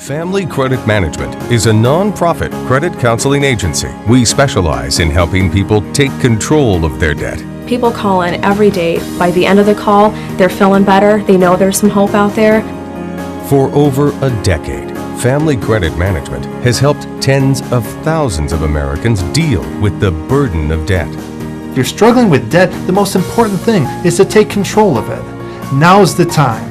Family Credit Management is a non-profit credit counseling agency. We specialize in helping people take control of their debt. People call in every day. By the end of the call, they're feeling better. They know there's some hope out there. For over a decade, Family Credit Management has helped tens of thousands of Americans deal with the burden of debt. If you're struggling with debt, the most important thing is to take control of it. Now's the time.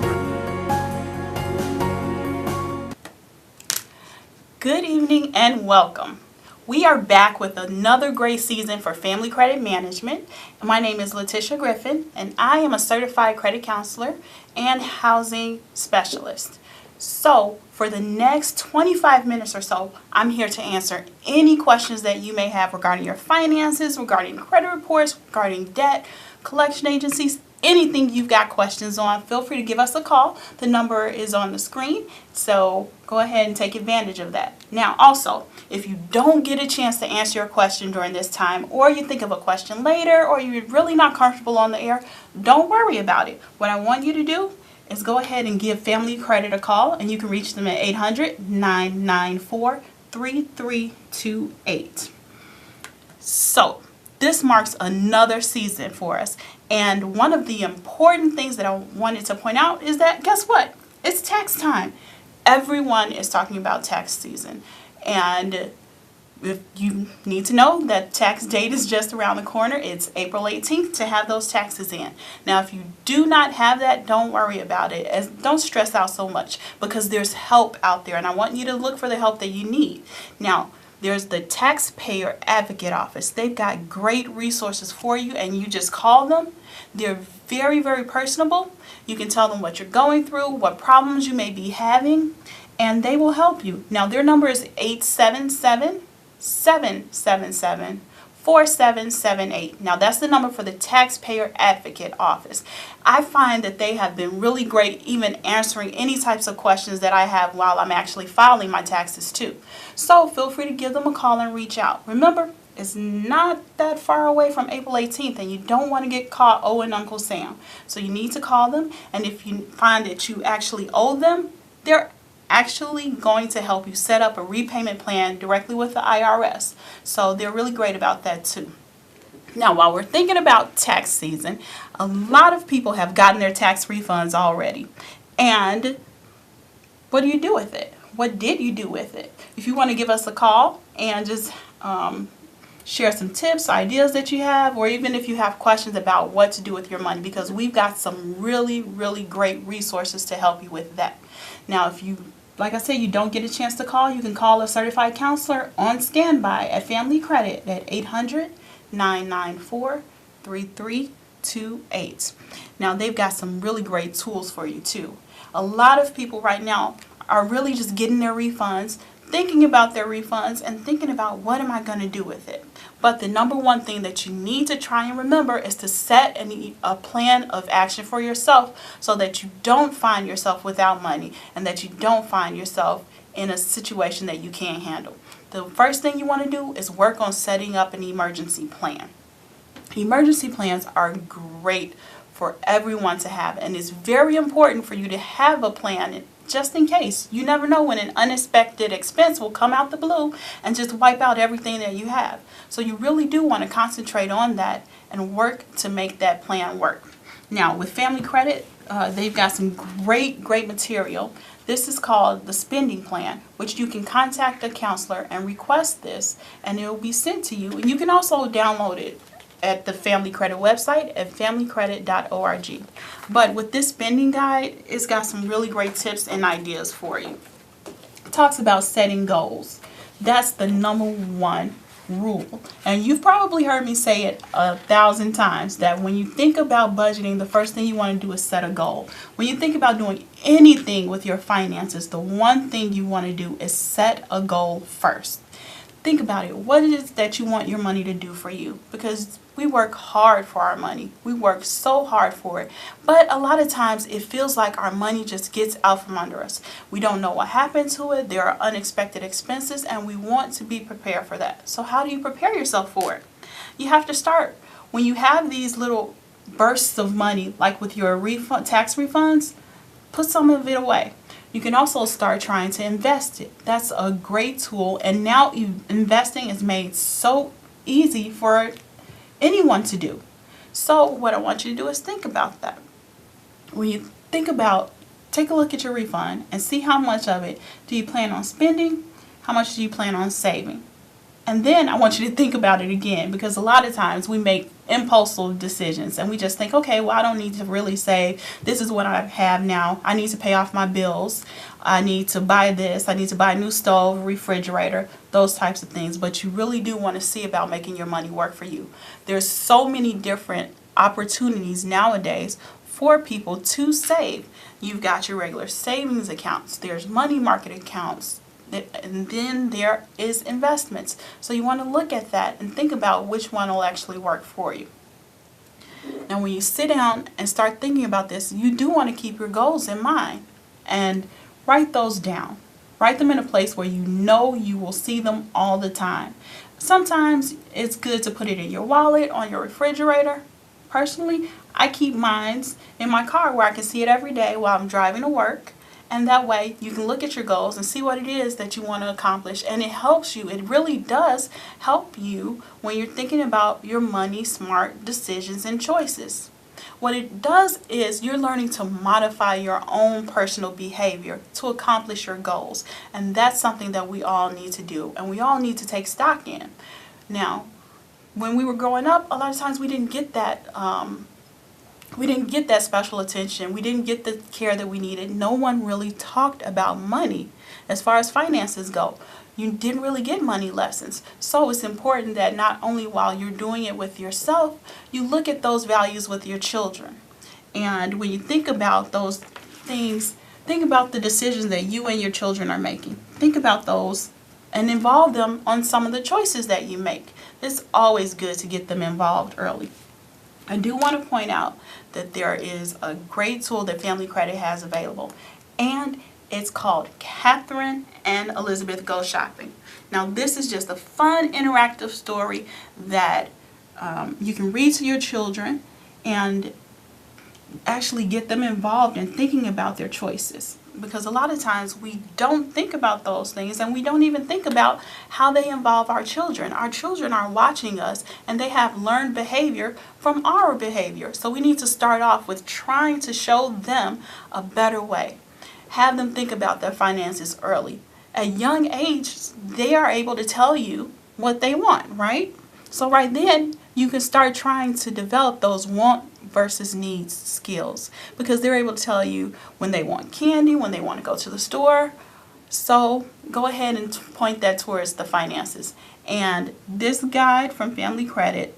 Good evening and welcome. We are back with another great season for Family Credit Management. My name is Letitia Griffin, and I am a certified credit counselor and housing specialist. So for the next 25 minutes or so, I'm here to answer any questions that you may have regarding your finances, regarding credit reports, regarding debt, collection agencies, anything you've got questions on. Feel free to give us a call. The number is on the screen, so go ahead and take advantage of that. Now also, if you don't get a chance to answer your question during this time, or you think of a question later, or you're really not comfortable on the air, don't worry about it. What I want you to do is go ahead and give Family Credit a call, and you can reach them at 800-994-3328. So this marks another season for us, and one of the important things that I wanted to point out is that, guess what? It's tax time. Everyone is talking about tax season, and if you need to know that tax date is just around the corner. It's April 18th to have those taxes in. Now, if you do not have that, don't worry about it. Don't stress out so much, because there's help out there, and I want you to look for the help that you need. Now, there's the Taxpayer Advocate Office. They've got great resources for you, and you just call them. They're very, very personable. You can tell them what you're going through, what problems you may be having, and they will help you. Now, their number is 877-777-4778. Now, that's the number for the Taxpayer Advocate Office. I find that they have been really great, even answering any types of questions that I have while I'm actually filing my taxes too. So feel free to give them a call and reach out. Remember, it's not that far away from April 18th, and you don't want to get caught owing Uncle Sam. So you need to call them, and if you find that you actually owe them, they're actually going to help you set up a repayment plan directly with the IRS. So they're really great about that too. Now, while we're thinking about tax season, a lot of people have gotten their tax refunds already. And what do you do with it? What did you do with it? If you want to give us a call and just share some tips, ideas that you have, or even if you have questions about what to do with your money, because we've got some really, really great resources to help you with that. Now, if you, like I said, you don't get a chance to call, you can call a certified counselor on standby at Family Credit at 800-994-3328. Now, they've got some really great tools for you too. A lot of people right now are really just getting their refunds, thinking about their refunds, and thinking about what am I going to do with it. But the number one thing that you need to try and remember is to set a plan of action for yourself, so that you don't find yourself without money, and that you don't find yourself in a situation that you can't handle. The first thing you want to do is work on setting up an emergency plan. Emergency plans are great for everyone to have, and it's very important for you to have a plan just in case. You never know when an unexpected expense will come out the blue and just wipe out everything that you have. So you really do want to concentrate on that and work to make that plan work. Now, with Family Credit, they've got some great material. This is called the spending plan, which you can contact a counselor and request this, and it will be sent to you. And you can also download it at the Family Credit website at familycredit.org. But with this spending guide, it's got some really great tips and ideas for you. It talks about setting goals. That's the number one rule. And you've probably heard me say it 1,000 times, that when you think about budgeting, the first thing you want to do is set a goal. When you think about doing anything with your finances, the one thing you want to do is set a goal first. Think about it. What is it that you want your money to do for you? Because we work hard for our money. We work so hard for it. But a lot of times it feels like our money just gets out from under us. We don't know what happened to it. There are unexpected expenses, and we want to be prepared for that. So how do you prepare yourself for it? You have to start. When you have these little bursts of money, like with your tax refunds, put some of it away. You can also start trying to invest it. That's a great tool, and now investing is made so easy for anyone to do. So what I want you to do is think about that. When you think about, take a look at your refund and see how much of it do you plan on spending, how much do you plan on saving. And then I want you to think about it again, because a lot of times we make impulsive decisions and we just think, okay, well, I don't need to really save. This is what I have now. I need to pay off my bills. I need to buy this. I need to buy a new stove, refrigerator, those types of things. But you really do want to see about making your money work for you. There's so many different opportunities nowadays for people to save. You've got your regular savings accounts. There's money market accounts. And then there is investments. So you want to look at that and think about which one will actually work for you. Now when you sit down and start thinking about this, you do want to keep your goals in mind and write those down. Write them in a place where you know you will see them all the time. Sometimes it's good to put it in your wallet, on your refrigerator. Personally, I keep mine in my car where I can see it every day while I'm driving to work. And that way you can look at your goals and see what it is that you want to accomplish. And it helps you. It really does help you when you're thinking about your money smart decisions and choices. What it does is you're learning to modify your own personal behavior to accomplish your goals. And that's something that we all need to do. And we all need to take stock in. Now, when we were growing up, a lot of times we didn't get that special attention. We didn't get the care that we needed. No one really talked about money as far as finances go. You didn't really get money lessons. So it's important that not only while you're doing it with yourself, you look at those values with your children. And when you think about those things, think about the decisions that you and your children are making. Think about those and involve them on some of the choices that you make. It's always good to get them involved early. I do want to point out that there is a great tool that Family Credit has available, and it's called Catherine and Elizabeth Go Shopping. Now this is just a fun interactive story that you can read to your children and actually get them involved in thinking about their choices. Because a lot of times we don't think about those things, and we don't even think about how they involve our children. Our children are watching us and they have learned behavior from our behavior. So we need to start off with trying to show them a better way. Have them think about their finances early. At young age, they are able to tell you what they want, right? So right then, you can start trying to develop those want versus needs skills, because they're able to tell you when they want candy, when they want to go to the store. So go ahead and point that towards the finances. And this guide from Family Credit,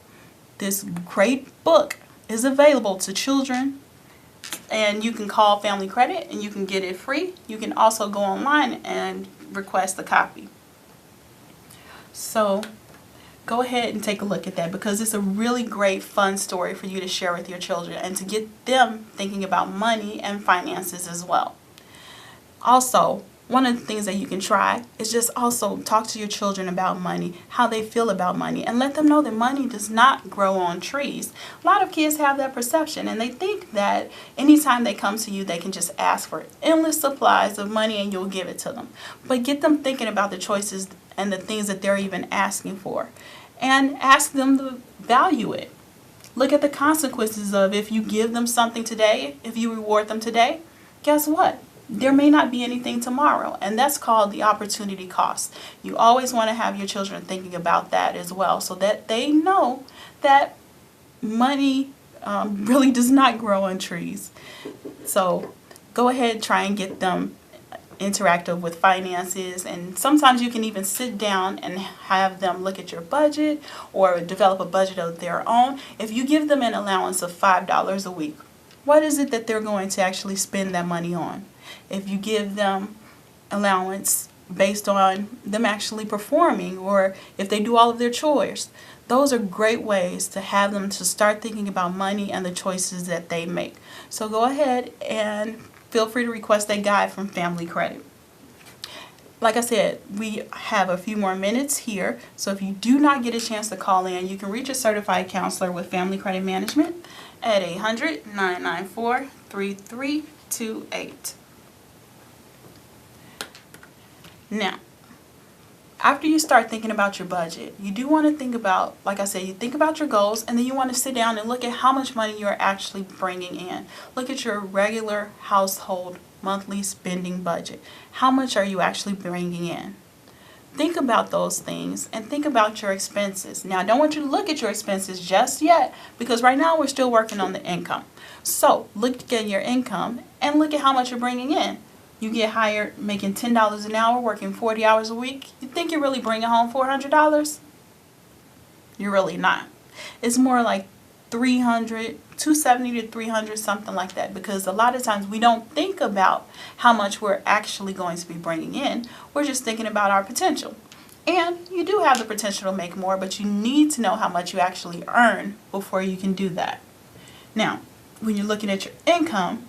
this great book, is available to children, and you can call Family Credit and you can get it free. You can also go online and request a copy. So go ahead and take a look at that, because it's a really great fun story for you to share with your children and to get them thinking about money and finances as well. Also, one of the things that you can try is just also talk to your children about money, how they feel about money, and let them know that money does not grow on trees. A lot of kids have that perception, and they think that anytime they come to you, they can just ask for endless supplies of money and you'll give it to them. But get them thinking about the choices and the things that they're even asking for, and ask them to value it. Look at the consequences of if you give them something today, if you reward them today, guess what? There may not be anything tomorrow, and that's called the opportunity cost. You always want to have your children thinking about that as well, so that they know that money really does not grow on trees. So go ahead and try and get them interactive with finances, and sometimes you can even sit down and have them look at your budget or develop a budget of their own. If you give them an allowance of $5 a week, what is it that they're going to actually spend that money on? If you give them allowance based on them actually performing, or if they do all of their chores, those are great ways to have them to start thinking about money and the choices that they make. So go ahead and feel free to request that guide from Family Credit. Like I said, we have a few more minutes here, so if you do not get a chance to call in, you can reach a certified counselor with Family Credit Management at 800-994-3328. Now, after you start thinking about your budget, you do want to think about, like I said, you think about your goals, and then you want to sit down and look at how much money you're actually bringing in. Look at your regular household monthly spending budget. How much are you actually bringing in? Think about those things and think about your expenses. Now, I don't want you to look at your expenses just yet, because right now we're still working on the income. So look at your income and look at how much you're bringing in. You get hired making $10 an hour, working 40 hours a week. You think you're really bringing home $400? You're really not. It's more like 270 to 300, something like that, because a lot of times we don't think about how much we're actually going to be bringing in. We're just thinking about our potential. And you do have the potential to make more, but you need to know how much you actually earn before you can do that. Now, when you're looking at your income,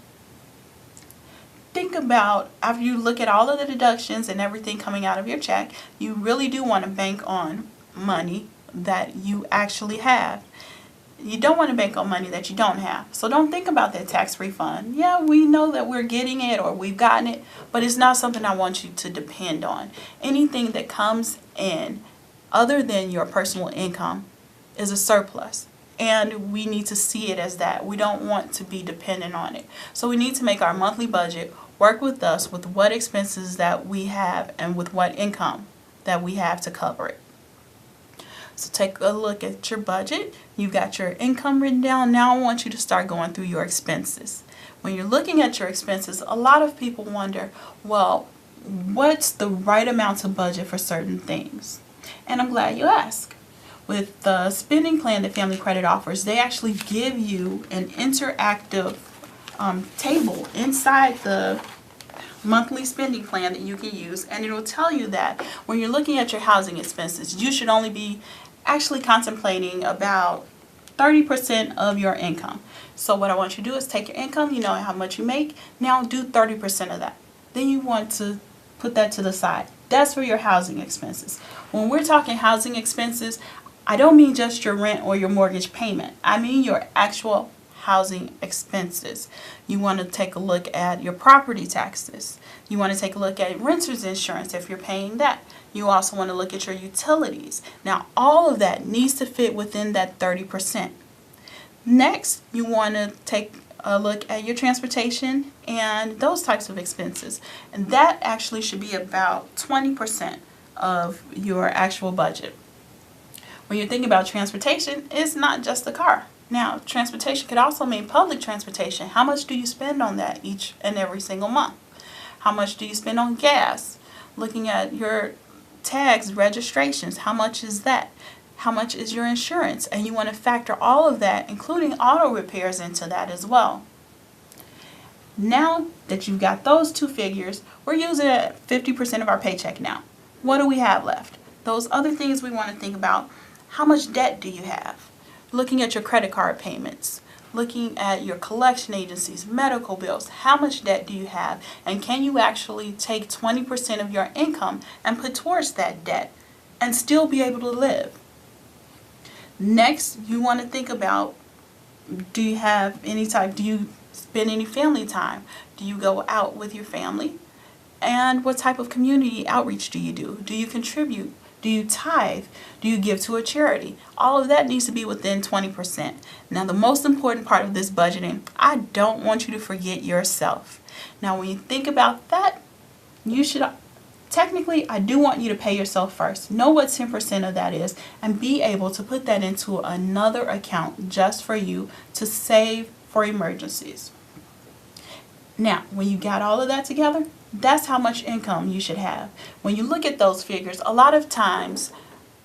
think about, after you look at all of the deductions and everything coming out of your check, you really do want to bank on money that you actually have. You don't want to bank on money that you don't have. So don't think about that tax refund. Yeah, we know that we're getting it or we've gotten it, but it's not something I want you to depend on. Anything that comes in other than your personal income is a surplus. And we need to see it as that. We don't want to be dependent on it. So we need to make our monthly budget work with us, with what expenses that we have and with what income that we have to cover it. So take a look at your budget. You've got your income written down. Now I want you to start going through your expenses. When you're looking at your expenses, a lot of people wonder, well, what's the right amount to budget for certain things? And I'm glad you asked. With the spending plan that Family Credit offers, they actually give you an interactive table inside the monthly spending plan that you can use, and it will tell you that when you're looking at your housing expenses, you should only be actually contemplating about 30% of your income. So what I want you to do is take your income, you know how much you make, now do 30% of that. Then you want to put that to the side. That's for your housing expenses. When we're talking housing expenses, I don't mean just your rent or your mortgage payment. I mean your actual housing expenses. You want to take a look at your property taxes. You want to take a look at renter's insurance if you're paying that. You also want to look at your utilities. Now, all of that needs to fit within that 30%. Next, you want to take a look at your transportation and those types of expenses. And that actually should be about 20% of your actual budget. When you're thinking about transportation, it's not just the car. Now, transportation could also mean public transportation. How much do you spend on that each and every single month? How much do you spend on gas? Looking at your tags, registrations, how much is that? How much is your insurance? And you want to factor all of that, including auto repairs, into that as well. Now that you've got those two figures, we're using 50% of our paycheck now. What do we have left? Those other things we want to think about. How much debt do you have? Looking at your credit card payments, looking at your collection agencies, medical bills, how much debt do you have? And can you actually take 20% of your income and put towards that debt and still be able to live? Next, you want to think about, do you spend any family time? Do you go out with your family? And what type of community outreach do you do? Do you contribute? Do you tithe? Do you give to a charity? All of that needs to be within 20%. Now, the most important part of this budgeting, I don't want you to forget yourself. Now, when you think about that, you should, technically, I do want you to pay yourself first. Know what 10% of that is and be able to put that into another account just for you to save for emergencies. Now, when you got all of that together, that's how much income you should have. When you look at those figures, a lot of times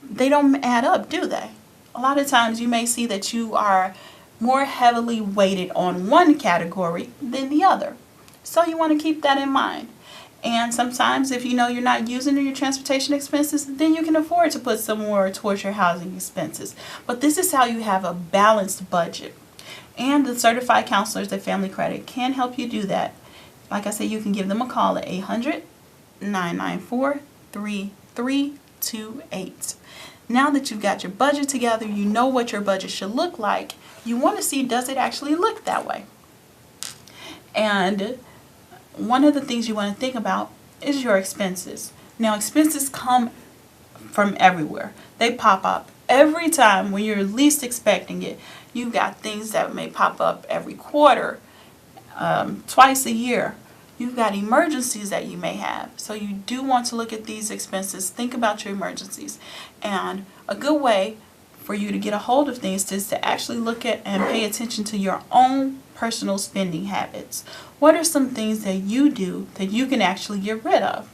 they don't add up, do they? A lot of times you may see that you are more heavily weighted on one category than the other. So you want to keep that in mind. And sometimes if you know you're not using your transportation expenses, then you can afford to put some more towards your housing expenses. But this is how you have a balanced budget. And the certified counselors at Family Credit can help you do that. Like I said, you can give them a call at 800-994-3328. Now that you've got your budget together, you know what your budget should look like. You want to see, does it actually look that way? And one of the things you want to think about is your expenses. Now, expenses come from everywhere. They pop up every time when you're least expecting it. You've got things that may pop up every quarter, twice a year. You've got emergencies that you may have. So you do want to look at these expenses. Think about your emergencies. And a good way for you to get a hold of things is to actually look at and pay attention to your own personal spending habits. What are some things that you do that you can actually get rid of?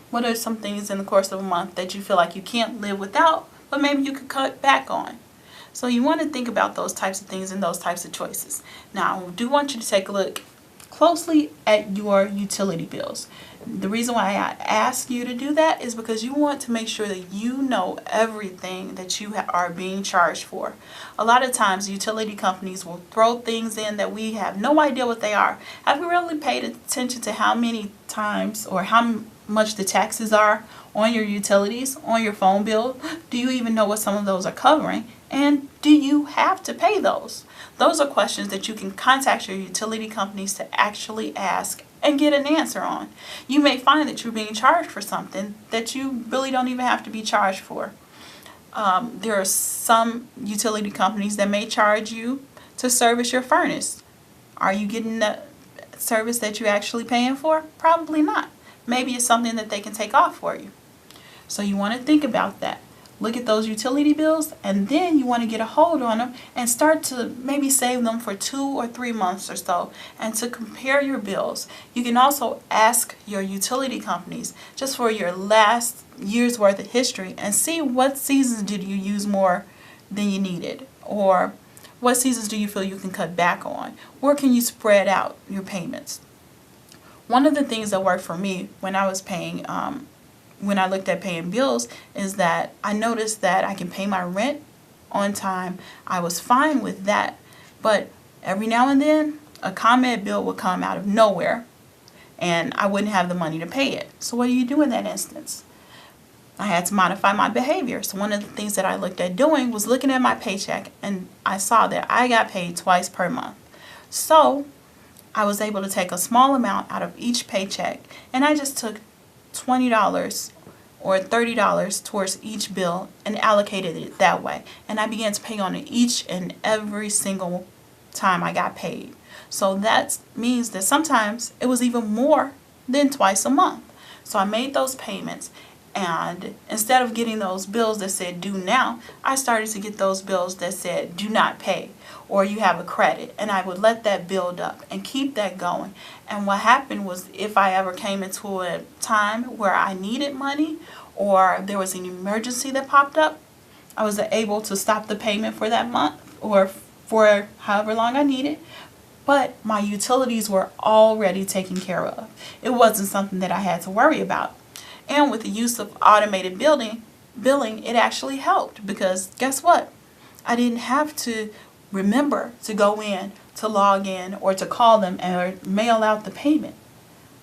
What are some things in the course of a month that you feel like you can't live without, but maybe you could cut back on? So you want to think about those types of things and those types of choices. Now, I do want you to take a look closely at your utility bills. The reason why I ask you to do that is because you want to make sure that you know everything that you are being charged for. A lot of times utility companies will throw things in that we have no idea what they are. Have you really paid attention to how many times or how much the taxes are on your utilities, on your phone bill? Do you even know what some of those are covering? And do you have to pay those? Those are questions that you can contact your utility companies to actually ask and get an answer on. You may find that you're being charged for something that you really don't even have to be charged for. There are some utility companies that may charge you to service your furnace. Are you getting the service that you're actually paying for? Probably not. Maybe it's something that they can take off for you. So you want to think about that. Look at those utility bills, and then you want to get a hold on them and start to maybe save them for 2 or 3 months or so, and to compare your bills. You can also ask your utility companies just for your last year's worth of history and see what seasons did you use more than you needed, or what seasons do you feel you can cut back on. Where can you spread out your payments? One of the things that worked for me when I was paying when I looked at paying bills is that I noticed that I can pay my rent on time. I was fine with that, but every now and then a ComEd bill would come out of nowhere and I wouldn't have the money to pay it. So what do you do in that instance? I had to modify my behavior. So one of the things that I looked at doing was looking at my paycheck, and I saw that I got paid twice per month. So I was able to take a small amount out of each paycheck, and I just took $20 or $30 towards each bill and allocated it that way. And I began to pay on it each and every single time I got paid. So that means that sometimes it was even more than twice a month. So I made those payments, and instead of getting those bills that said due now, I started to get those bills that said do not pay, or you have a credit, and I would let that build up and keep that going. And what happened was, if I ever came into a time where I needed money or there was an emergency that popped up, I was able to stop the payment for that month or for however long I needed. But my utilities were already taken care of. It wasn't something that I had to worry about. And with the use of automated billing, it actually helped, because guess what? I didn't have to remember to go in, to log in, or to call them or mail out the payment.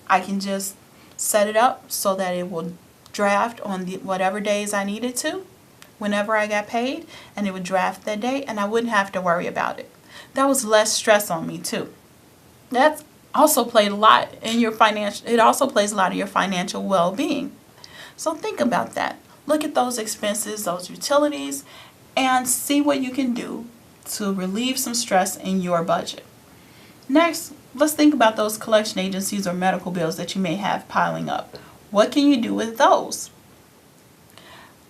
I can just set it up so that it will draft on whatever days I needed to, whenever I got paid, and it would draft that day, and I wouldn't have to worry about it. That was less stress on me too. That's also played a lot in your financial, it also plays a lot of your financial well-being. So think about that. Look at those expenses, those utilities, and see what you can do to relieve some stress in your budget. Next, let's think about those collection agencies or medical bills that you may have piling up. What can you do with those?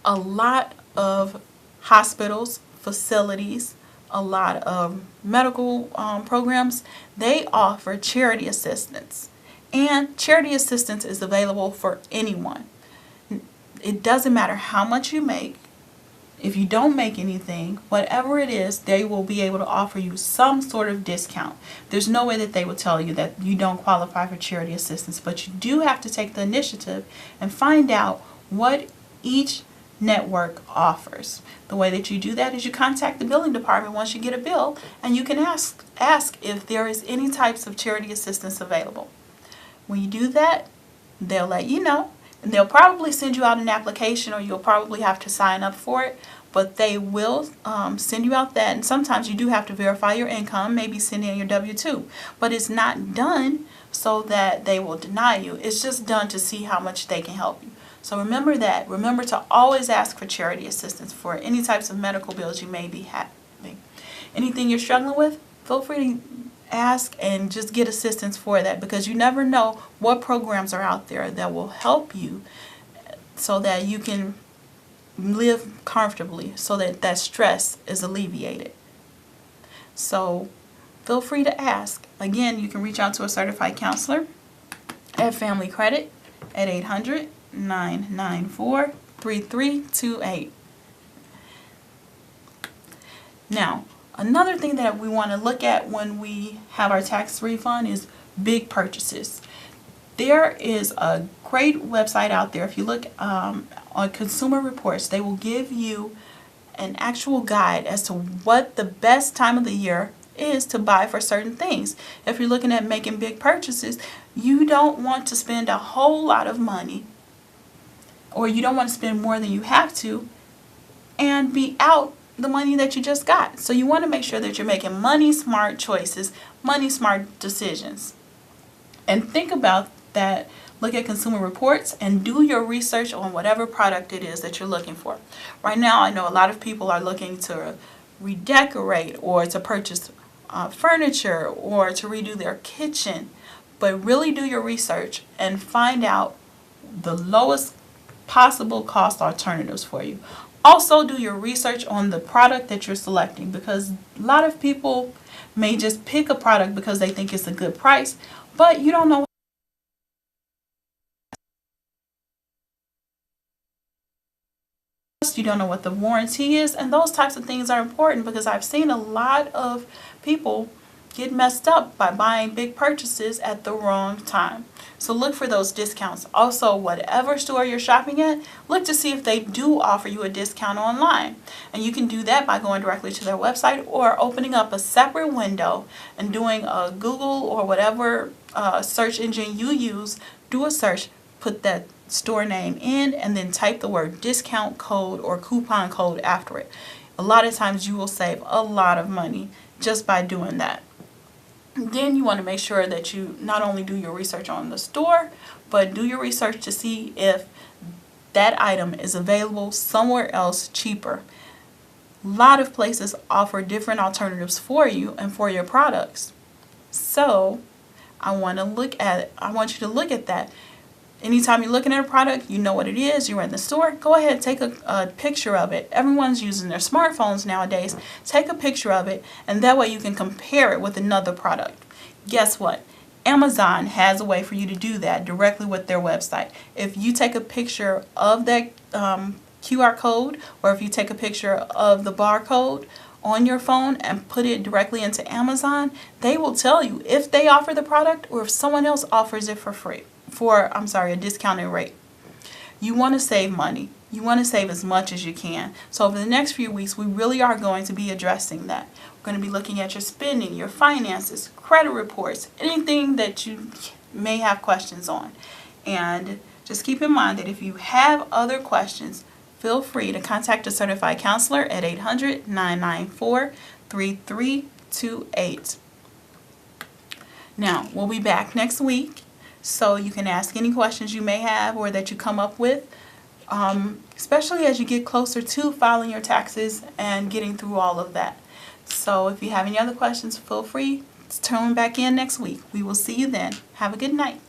A lot of hospitals, facilities, a lot of medical programs, they offer charity assistance. And charity assistance is available for anyone. It doesn't matter how much you make. If you don't make anything, whatever it is, they will be able to offer you some sort of discount. There's no way that they will tell you that you don't qualify for charity assistance, but you do have to take the initiative and find out what each network offers. The way that you do that is you contact the billing department once you get a bill, and you can ask if there is any types of charity assistance available. When you do that, they'll let you know, and they'll probably send you out an application, or you'll probably have to sign up for it. but they will send you out that. And sometimes you do have to verify your income, maybe send in your W-2. But it's not done so that they will deny you. It's just done to see how much they can help you. So remember that. Remember to always ask for charity assistance for any types of medical bills you may be having. Anything you're struggling with, feel free to ask and just get assistance for that, because you never know what programs are out there that will help you so that you can live comfortably, so that that stress is alleviated. So feel free to ask. Again, you can reach out to a certified counselor at Family Credit at 800-994-3328. Now, another thing that we want to look at when we have our tax refund is big purchases. There is a great website out there. If you look on Consumer Reports, they will give you an actual guide as to what the best time of the year is to buy for certain things. If you're looking at making big purchases, you don't want to spend a whole lot of money, or you don't want to spend more than you have to and be out the money that you just got. So you want to make sure that you're making money smart choices, money smart decisions. And think about that. Look at Consumer Reports and do your research on whatever product it is that you're looking for. Right now, I know a lot of people are looking to redecorate or to purchase furniture or to redo their kitchen. But really do your research and find out the lowest possible cost alternatives for you. Also, do your research on the product that you're selecting, because a lot of people may just pick a product because they think it's a good price, but you don't know. You don't know what the warranty is, and those types of things are important, because I've seen a lot of people get messed up by buying big purchases at the wrong time. So look for those discounts. Also, whatever store you're shopping at, look to see if they do offer you a discount online. And you can do that by going directly to their website or opening up a separate window and doing a Google or whatever search engine you use. Do a search, put that store name in, and then type the word discount code or coupon code after it. A lot of times you will save a lot of money just by doing that. Then you want to make sure that you not only do your research on the store, but do your research to see if that item is available somewhere else cheaper. A lot of places offer different alternatives for you and for your products. So I want you to look at that. Anytime you're looking at a product, you know what it is, you're in the store, go ahead and take a picture of it. Everyone's using their smartphones nowadays. Take a picture of it, and that way you can compare it with another product. Guess what? Amazon has a way for you to do that directly with their website. If you take a picture of that QR code, or if you take a picture of the barcode on your phone and put it directly into Amazon, they will tell you if they offer the product or if someone else offers it for free. A discounted rate. You want to save money. You want to save as much as you can. So over the next few weeks, we really are going to be addressing that. We're going to be looking at your spending, your finances, credit reports, anything that you may have questions on. And just keep in mind that if you have other questions, feel free to contact a certified counselor at 800-994-3328. Now, we'll be back next week, so you can ask any questions you may have or that you come up with, especially as you get closer to filing your taxes and getting through all of that. So if you have any other questions, feel free to tune back in next week. We will see you then. Have a good night.